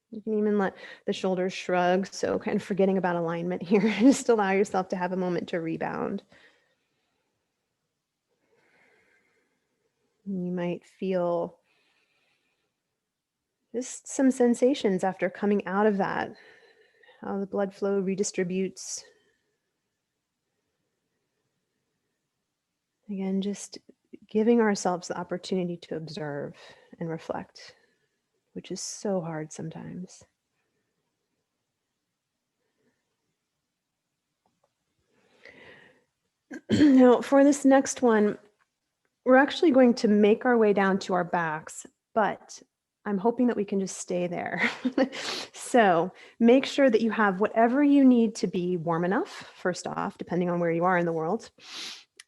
You can even let the shoulders shrug, so kind of forgetting about alignment here. Just allow yourself to have a moment to rebound. You might feel just some sensations after coming out of that, how the blood flow redistributes. Again, just giving ourselves the opportunity to observe and reflect, which is so hard sometimes. Now, for this next one, we're actually going to make our way down to our backs, but I'm hoping that we can just stay there. So make sure that you have whatever you need to be warm enough, first off, depending on where you are in the world.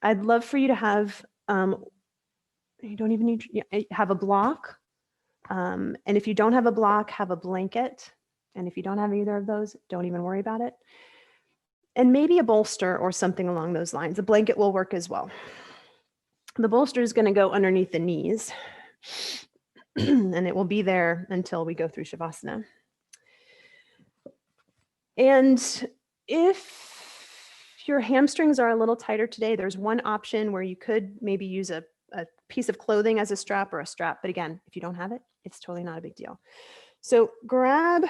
I'd love for you to have, you don't even need, have a block. And if you don't have a block, have a blanket. And if you don't have either of those, don't even worry about it. And maybe a bolster or something along those lines. A blanket will work as well. The bolster is going to go underneath the knees and it will be there until we go through Shavasana. And if your hamstrings are a little tighter today, there's one option where you could maybe use a piece of clothing as a strap or a strap. But again, if you don't have it, it's totally not a big deal. So grab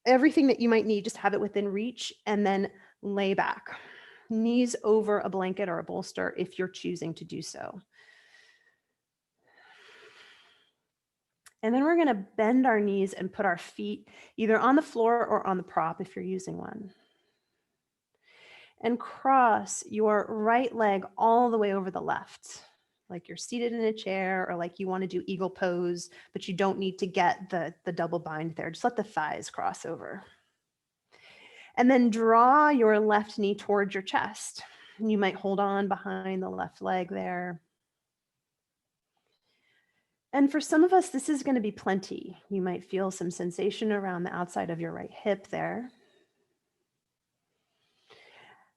everything that you might need, just have it within reach, and then lay back. Knees over a blanket or a bolster if you're choosing to do so. And then we're going to bend our knees and put our feet either on the floor or on the prop if you're using one. And cross your right leg all the way over the left, like you're seated in a chair or like you want to do eagle pose, but you don't need to get the double bind there. Just let the thighs cross over. And then draw your left knee towards your chest. And you might hold on behind the left leg there. And for some of us, this is going to be plenty. You might feel some sensation around the outside of your right hip there.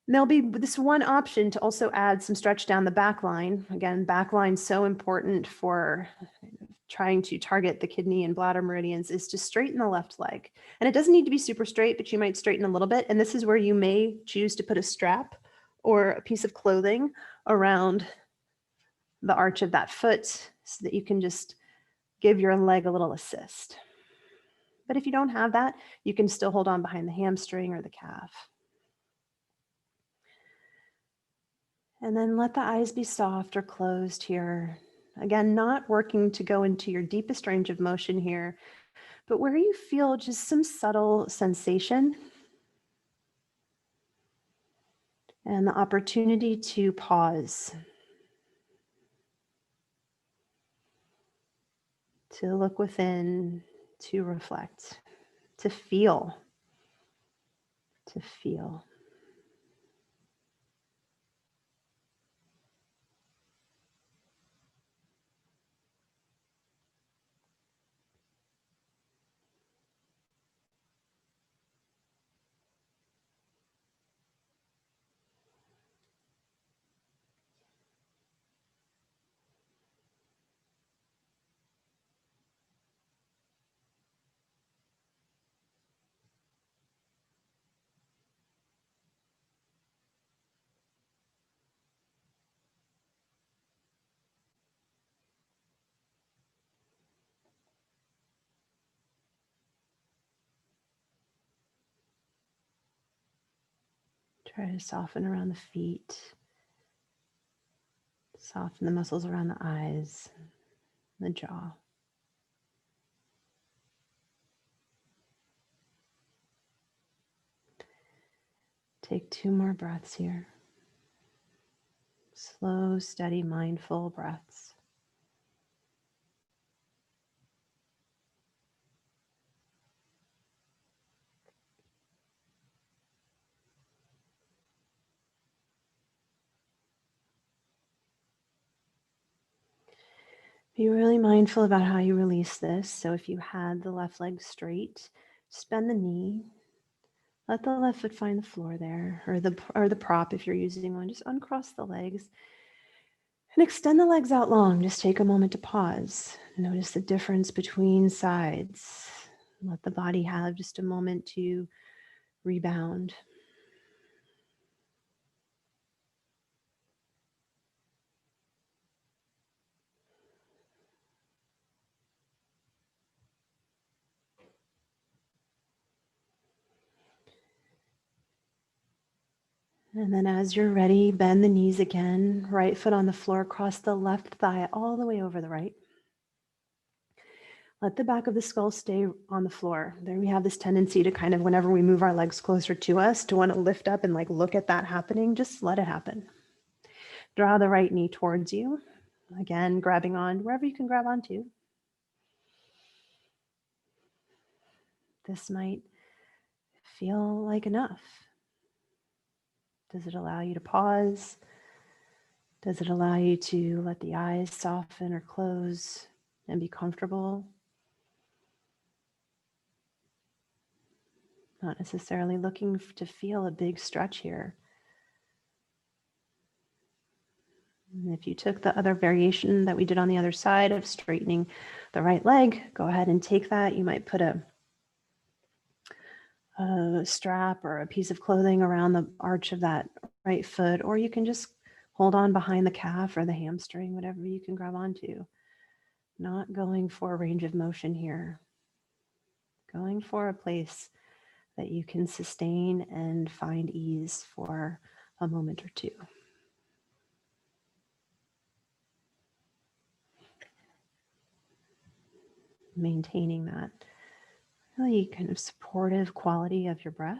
And there'll be this one option to also add some stretch down the back line. Again, back line so important for trying to target the kidney and bladder meridians, is to straighten the left leg. And it doesn't need to be super straight, but you might straighten a little bit. And this is where you may choose to put a strap or a piece of clothing around the arch of that foot so that you can just give your leg a little assist. But if you don't have that, you can still hold on behind the hamstring or the calf. And then let the eyes be soft or closed here. Again, not working to go into your deepest range of motion here, but where you feel just some subtle sensation and the opportunity to pause, to look within, to reflect, to feel, to feel. Try to soften around the feet, soften the muscles around the eyes, the jaw. Take 2 more breaths here. Slow, steady, mindful breaths. Be really mindful about how you release this. So if you had the left leg straight, just bend the knee. Let the left foot find the floor there, or the prop if you're using one. Just uncross the legs and extend the legs out long. Just take a moment to pause. Notice the difference between sides. Let the body have just a moment to rebound. And then as you're ready, bend the knees again, right foot on the floor, cross the left thigh all the way over the right. Let the back of the skull stay on the floor. There we have this tendency to kind of, whenever we move our legs closer to us, to want to lift up and like look at that happening. Just let it happen. Draw the right knee towards you. Again, grabbing on wherever you can grab onto. This might feel like enough. Does it allow you to pause? Does it allow you to let the eyes soften or close and be comfortable? Not necessarily looking to feel a big stretch here. And if you took the other variation that we did on the other side of straightening the right leg, go ahead and take that. You might put a strap or a piece of clothing around the arch of that right foot, or you can just hold on behind the calf or the hamstring, whatever you can grab onto. Not going for a range of motion here. Going for a place that you can sustain and find ease for a moment or two. Maintaining that really kind of supportive quality of your breath.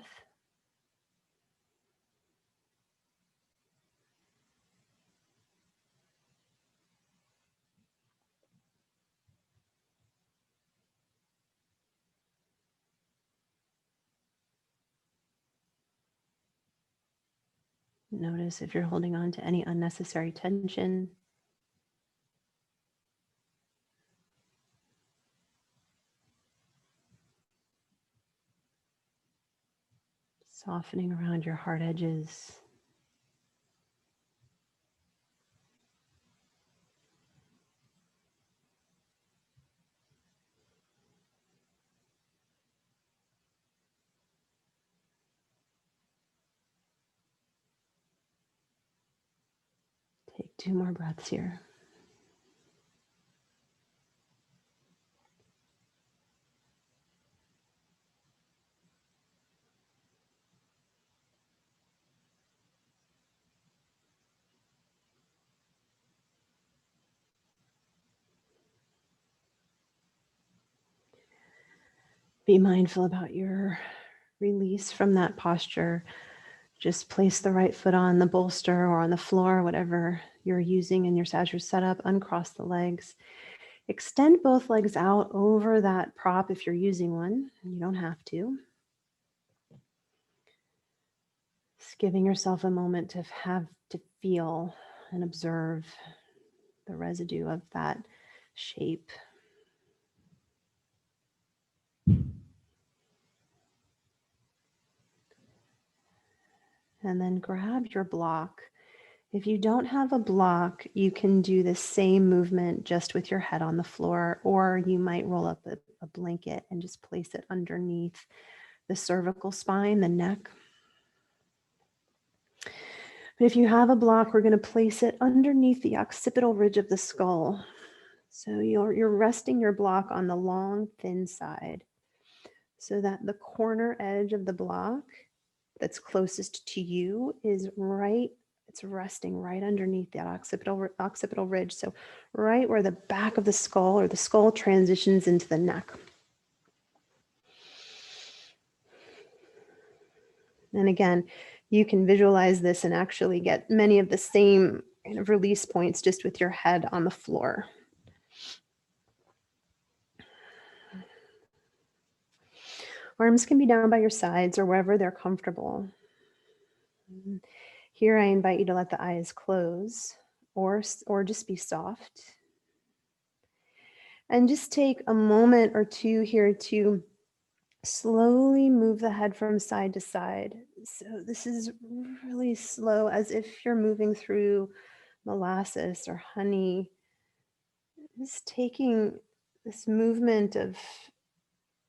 Notice if you're holding on to any unnecessary tension. Softening around your heart edges. Take 2 more breaths here. Be mindful about your release from that posture. Just place the right foot on the bolster or on the floor, whatever you're using in your as your setup. Uncross the legs. Extend both legs out over that prop if you're using one. You don't have to. Just giving yourself a moment to have to feel and observe the residue of that shape. And then grab your block. If you don't have a block, you can do the same movement just with your head on the floor, or you might roll up a blanket and just place it underneath the cervical spine, the neck. But if you have a block, we're going to place it underneath the occipital ridge of the skull. So you're resting your block on the long, thin side so that the corner edge of the block that's closest to you is it's resting right underneath that occipital ridge. So right where the back of the skull or the skull transitions into the neck. And again, you can visualize this and actually get many of the same kind of release points just with your head on the floor. Arms can be down by your sides or wherever they're comfortable. Here I invite you to let the eyes close or just be soft. And just take a moment or two here to slowly move the head from side to side. So this is really slow, as if you're moving through molasses or honey. Just taking this movement of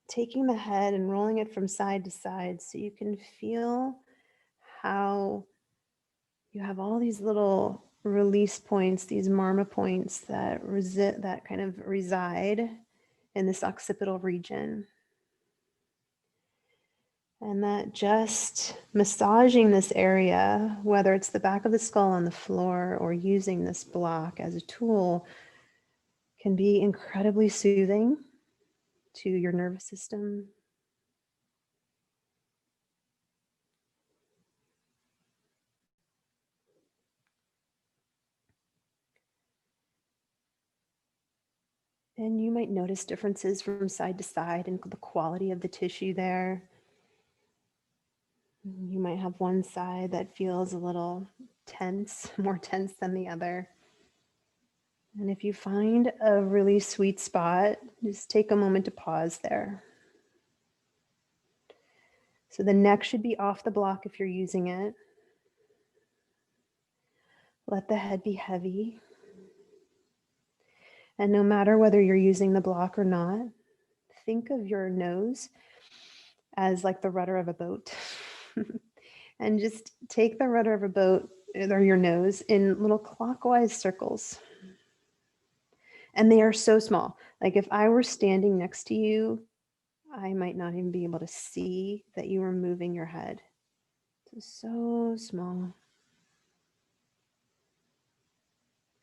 taking the head and rolling it from side to side so you can feel how you have all these little release points, these marma points that kind of reside in this occipital region. And that just massaging this area, whether it's the back of the skull on the floor or using this block as a tool, can be incredibly soothing to your nervous system. And you might notice differences from side to side in the quality of the tissue there. You might have one side that feels a little tense, more tense than the other. And if you find a really sweet spot, just take a moment to pause there. So the neck should be off the block if you're using it. Let the head be heavy. And no matter whether you're using the block or not, think of your nose as like the rudder of a boat. And just take the rudder of a boat or your nose in little clockwise circles. And they are so small. Like if I were standing next to you, I might not even be able to see that you were moving your head. It's so small.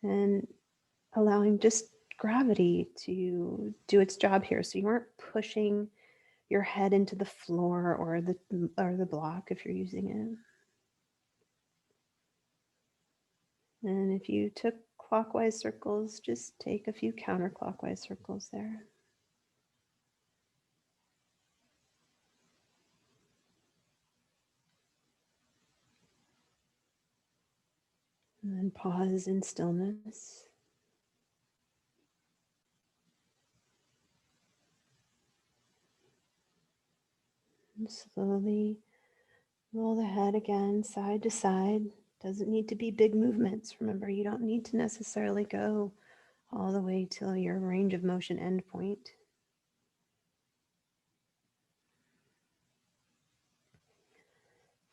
And allowing just gravity to do its job here. So you aren't pushing your head into the floor or the block if you're using it. And if you took clockwise circles, just take a few counterclockwise circles there. And then pause in stillness. And slowly roll the head again, side to side. Doesn't need to be big movements. Remember, you don't need to necessarily go all the way till your range of motion endpoint.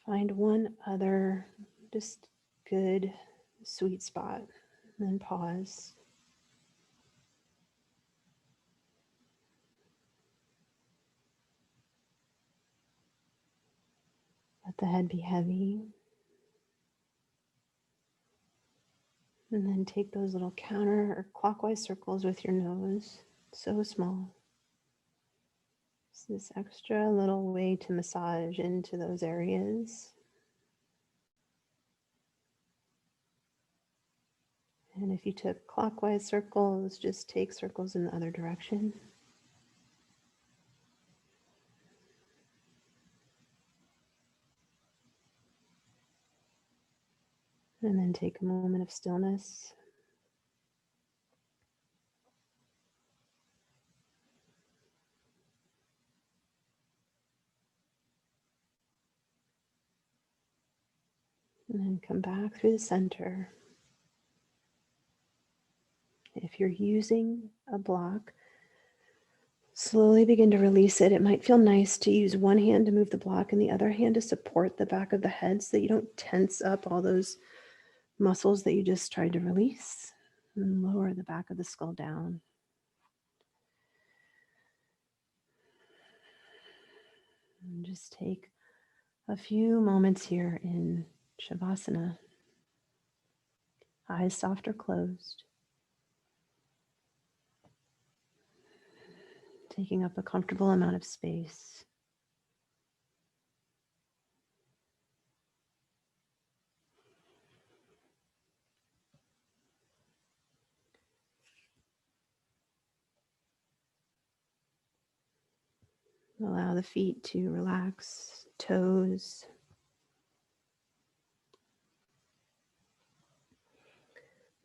Find one other just good sweet spot, and then pause. Let the head be heavy. And then take those little counter or clockwise circles with your nose, so small. It's this extra little way to massage into those areas. And if you took clockwise circles, just take circles in the other direction. And then take a moment of stillness. And then come back through the center. If you're using a block, slowly begin to release it. It might feel nice to use one hand to move the block and the other hand to support the back of the head so that you don't tense up all those muscles that you just tried to release. And lower the back of the skull down. And just take a few moments here in Shavasana. Eyes soft or closed. Taking up a comfortable amount of space. Allow the feet to relax, toes.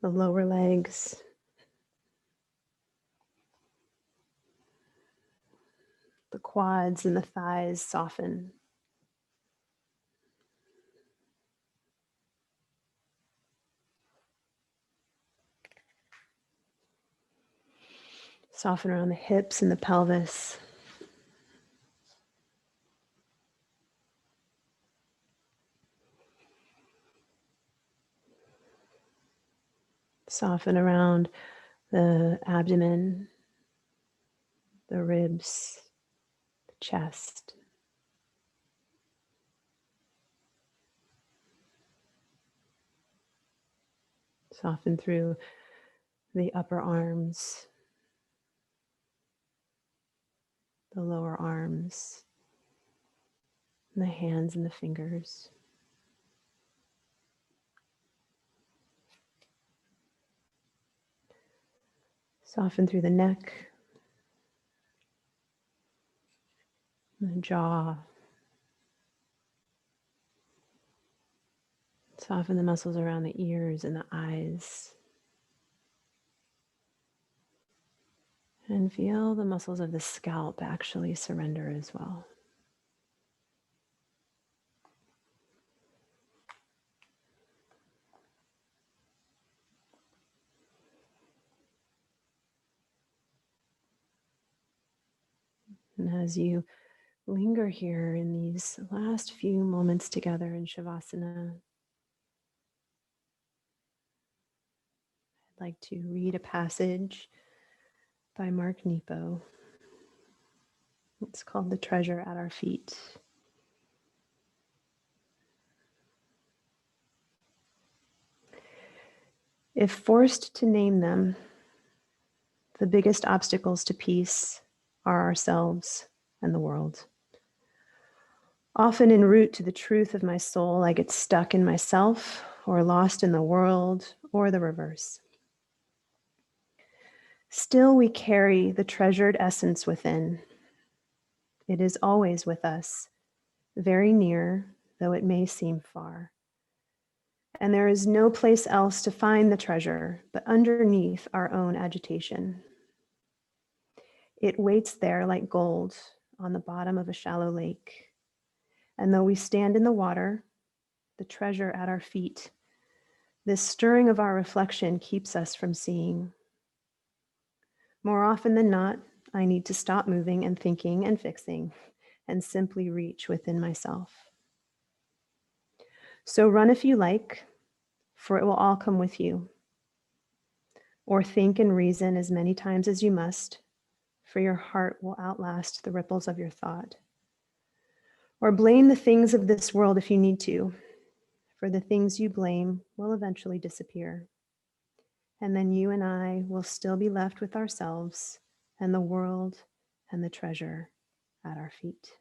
The lower legs. The quads and the thighs soften. Soften around the hips and the pelvis. Soften around the abdomen, the ribs, the chest. Soften through the upper arms, the lower arms, and the hands and the fingers. Soften through the neck, the jaw. Soften the muscles around the ears and the eyes. And feel the muscles of the scalp actually surrender as well. And as you linger here in these last few moments together in Shavasana, I'd like to read a passage by Mark Nepo. It's called The Treasure at Our Feet. If forced to name them, the biggest obstacles to peace are ourselves and the world. Often en route to the truth of my soul, I get stuck in myself or lost in the world or the reverse. Still, we carry the treasured essence within. It is always with us, very near, though it may seem far. And there is no place else to find the treasure but underneath our own agitation. It waits there like gold on the bottom of a shallow lake. And though we stand in the water, the treasure at our feet, this stirring of our reflection keeps us from seeing. More often than not, I need to stop moving and thinking and fixing and simply reach within myself. So run if you like, for it will all come with you. Or think and reason as many times as you must, for your heart will outlast the ripples of your thought. Or blame the things of this world if you need to, for the things you blame will eventually disappear. And then you and I will still be left with ourselves and the world and the treasure at our feet.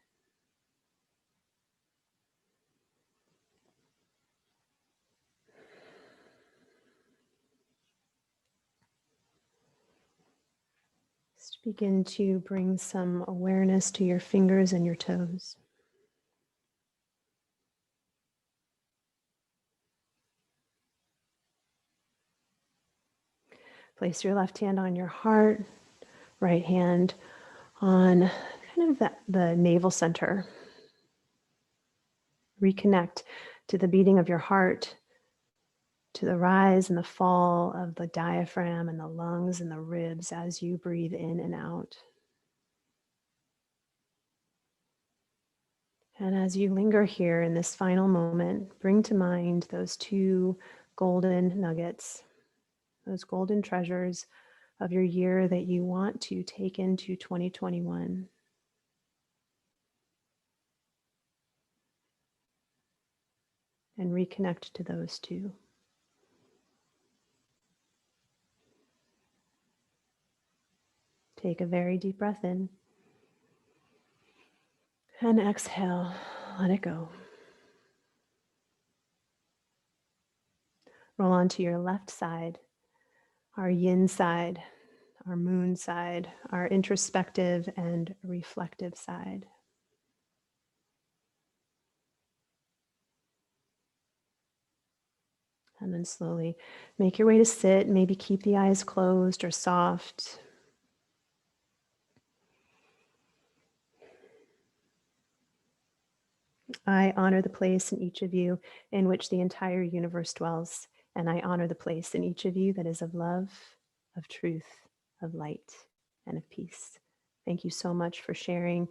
Just begin to bring some awareness to your fingers and your toes. Place your left hand on your heart, right hand on kind of the navel center. Reconnect to the beating of your heart, to the rise and the fall of the diaphragm and the lungs and the ribs as you breathe in and out. And as you linger here in this final moment, bring to mind those two golden nuggets, those golden treasures of your year that you want to take into 2021. And reconnect to those two. Take a very deep breath in. And exhale, let it go. Roll onto your left side, our yin side, our moon side, our introspective and reflective side. And then slowly make your way to sit, maybe keep the eyes closed or soft. I honor the place in each of you in which the entire universe dwells, and I honor the place in each of you that is of love, of truth, of light, and of peace. Thank you so much for sharing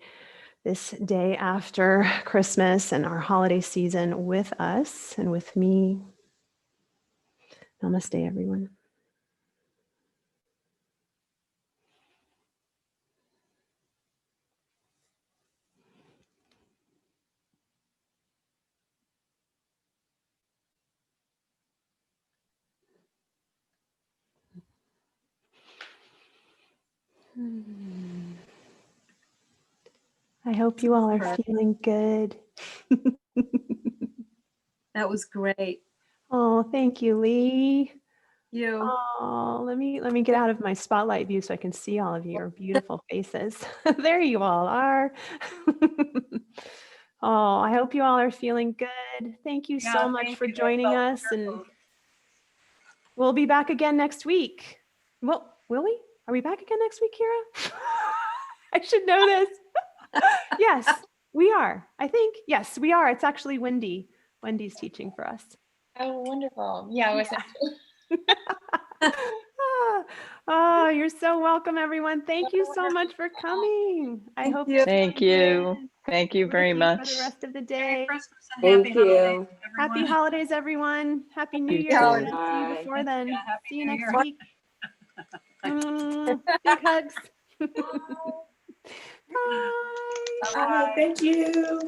this day after Christmas and our holiday season with us and with me. Namaste, everyone. I hope you all are feeling good. That was great. Oh, thank you, Lee. You. Oh, let me get out of my spotlight view so I can see all of your beautiful faces. There you all are. Oh, I hope you all are feeling good. Thank you so much for joining us, and we'll be back again next week. Well, will we? Are we back again next week, Kira? I should know this. Yes, we are. I think, yes, we are. It's actually Wendy. Wendy's teaching for us. Oh, wonderful. Yeah, I wasn't. Oh, you're so welcome, everyone. Thank you so much for coming. I hope you. you're Thank feeling you. good. Thank you We're very with you much. for the rest of the Merry day. Christmas and Thank happy holidays, you. Happy everyone. holidays, everyone. Happy New You Year. too. If I don't see you Bye. before then. Yeah, Happy See you New next Year. week. Big hugs. Bye. Bye. Thank you.